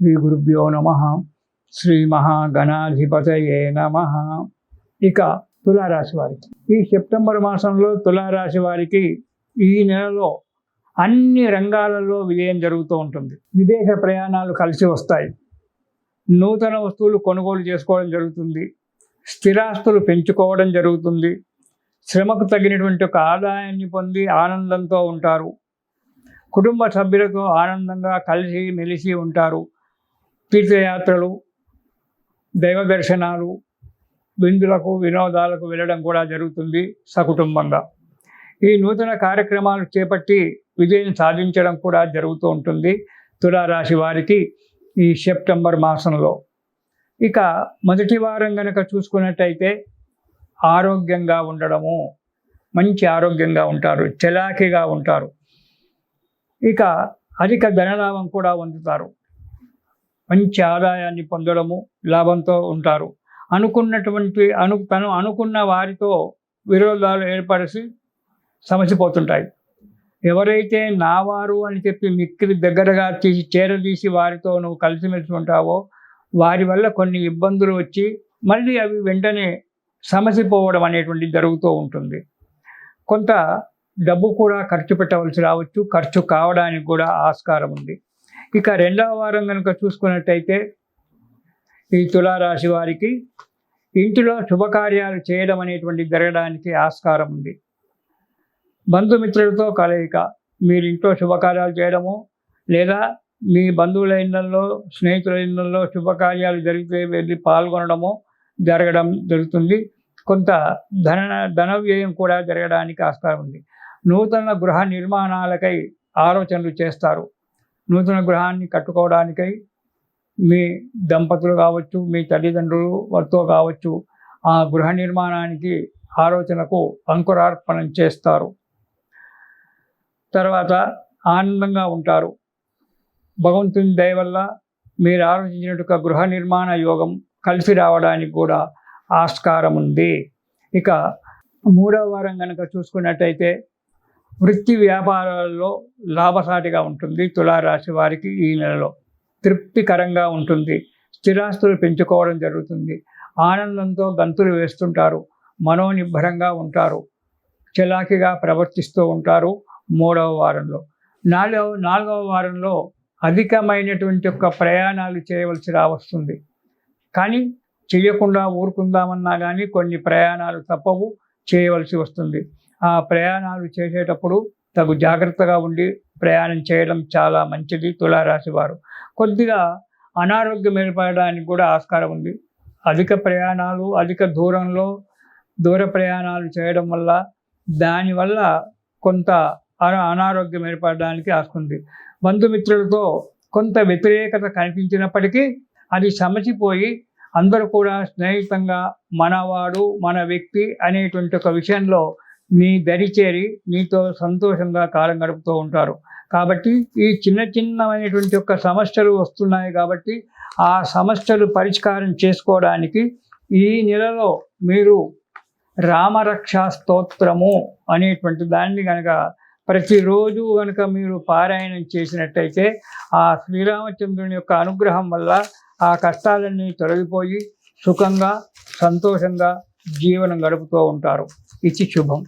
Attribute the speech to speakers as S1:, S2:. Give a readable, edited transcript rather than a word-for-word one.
S1: శ్రీ గురుభ్యో నమః. శ్రీ మహాగణాధిపతయే నమః. ఇక తులారాశి వారికి ఈ సెప్టెంబర్ మాసంలో తులారాశి వారికి ఈ నెలలో అన్ని రంగాలలో విజయం జరుగుతూ ఉంటుంది. విదేశ ప్రయాణాలు కలిసి వస్తాయి. నూతన వస్తువులు కొనుగోలు చేసుకోవడం జరుగుతుంది. స్థిరాస్తులు పెంచుకోవడం జరుగుతుంది. శ్రమకు తగినటువంటి ఒక ఆదాయాన్ని పొంది ఆనందంతో ఉంటారు. కుటుంబ సభ్యులతో ఆనందంగా కలిసి మెలిసి ఉంటారు. తీర్థయాత్రలు, దైవ దర్శనాలు, విందులకు వినోదాలకు వెళ్ళడం కూడా జరుగుతుంది సకుటుంబంగా. ఈ నూతన కార్యక్రమాలు చేపట్టి విజయం సాధించడం కూడా జరుగుతూ ఉంటుంది తులారాశి వారికి ఈ సెప్టెంబర్ మాసంలో. ఇక మొదటి వారం కనుక చూసుకున్నట్టయితే ఆరోగ్యంగా ఉండడము, మంచి ఆరోగ్యంగా ఉంటారు, చలాకీగా ఉంటారు. ఇక అధిక ధనలాభం కూడా పొందుతారు. మంచి ఆదాయాన్ని పొందడము, లాభంతో ఉంటారు. తను అనుకున్న వారితో విరోధాలు ఏర్పరిచి సమసిపోతుంటాయి. ఎవరైతే నావారు అని చెప్పి మిక్కిలి దగ్గరగా చేరదీసి వారితో నువ్వు కలిసిమెలిసి ఉంటావో వారి వల్ల కొన్ని ఇబ్బందులు వచ్చి మళ్ళీ అవి వెంటనే సమసిపోవడం అనేటువంటిది జరుగుతూ ఉంటుంది. కొంత డబ్బు కూడా ఖర్చు పెట్టవలసి రావచ్చు, ఖర్చు కావడానికి కూడా ఆస్కారం ఉంది. ఇక రెండవ వారం కనుక చూసుకున్నట్టయితే ఈ తులారాశి వారికి ఇంటిలో శుభకార్యాలు చేయడం అనేటువంటిది జరగడానికి ఆస్కారం ఉంది. బంధుమిత్రులతో కలయిక, మీరు ఇంట్లో శుభకార్యాలు చేయడము లేదా మీ బంధువుల ఇళ్లలో, స్నేహితుల ఇళ్లలో శుభకార్యాలు జరిగితే వెళ్ళి పాల్గొనడము జరగడం జరుగుతుంది. కొంత ధన వ్యయం కూడా జరగడానికి ఆస్కారం ఉంది. నూతన గృహ నిర్మాణాలకై ఆలోచనలు చేస్తారు. నూతన గృహాన్ని కట్టుకోవడానికై మీ దంపతులు కావచ్చు, మీ తల్లిదండ్రులు వారితో కావచ్చు, ఆ గృహ నిర్మాణానికి ఆలోచనకు అంకురార్పణం చేస్తారు. తర్వాత ఆనందంగా ఉంటారు. భగవంతుని దయ వల్ల మీరు ఆలోచించినట్టుగా గృహ నిర్మాణ యోగం కలిసి రావడానికి కూడా ఆస్కారం ఉంది. ఇక మూడవ వారం కనుక చూసుకున్నట్టయితే వృత్తి వ్యాపారాల్లో లాభసాటిగా ఉంటుంది తులారాశి వారికి. ఈ నెలలో తృప్తికరంగా ఉంటుంది. స్థిరాస్తులు పెంచుకోవడం జరుగుతుంది. ఆనందంతో గంతులు వేస్తుంటారు. మనోనిబ్బరంగా ఉంటారు. చలాకీగా ప్రవర్తిస్తూ ఉంటారు మూడవ వారంలో. నాలుగవ వారంలో అధికమైనటువంటి యొక్క ప్రయాణాలు చేయవలసి రావస్తుంది. కానీ చేయకుండా ఊరుకుందామన్నా కానీ కొన్ని ప్రయాణాలు తప్పవు, చేయవలసి వస్తుంది. ఆ ప్రయాణాలు చేసేటప్పుడు తగు జాగ్రత్తగా ఉండి ప్రయాణం చేయడం చాలా మంచిది తులారాశి వారు. కొద్దిగా అనారోగ్యం ఏర్పడడానికి కూడా ఆస్కారం ఉంది. అధిక ప్రయాణాలు, అధిక దూర ప్రయాణాలు చేయడం వల్ల దానివల్ల కొంత అనారోగ్యం ఏర్పడడానికి ఆస్కుంది. బంధుమిత్రులతో కొంత వ్యతిరేకత కనిపించినప్పటికీ అది సమసిపోయి అందరూ కూడా స్నేహితంగా మనవాడు, మన వ్యక్తి అనేటువంటి ఒక విషయంలో నీ దరిచేరి నీతో సంతోషంగా కాలం గడుపుతూ ఉంటారు. కాబట్టి ఈ చిన్నమైనటువంటి యొక్క సమస్యలు వస్తున్నాయి కాబట్టి ఆ సమస్యలు పరిష్కారం చేసుకోవడానికి ఈ నెలలో మీరు రామరక్షా స్తోత్రము అనేటువంటి దాన్ని కనుక ప్రతిరోజు కనుక మీరు పారాయణం చేసినట్టయితే ఆ శ్రీరామచంద్రుని యొక్క అనుగ్రహం వల్ల ఆ కష్టాలన్నీ తొలగిపోయి సుఖంగా, సంతోషంగా జీవనం గడుపుతూ ఉంటారు. ఇది శుభం.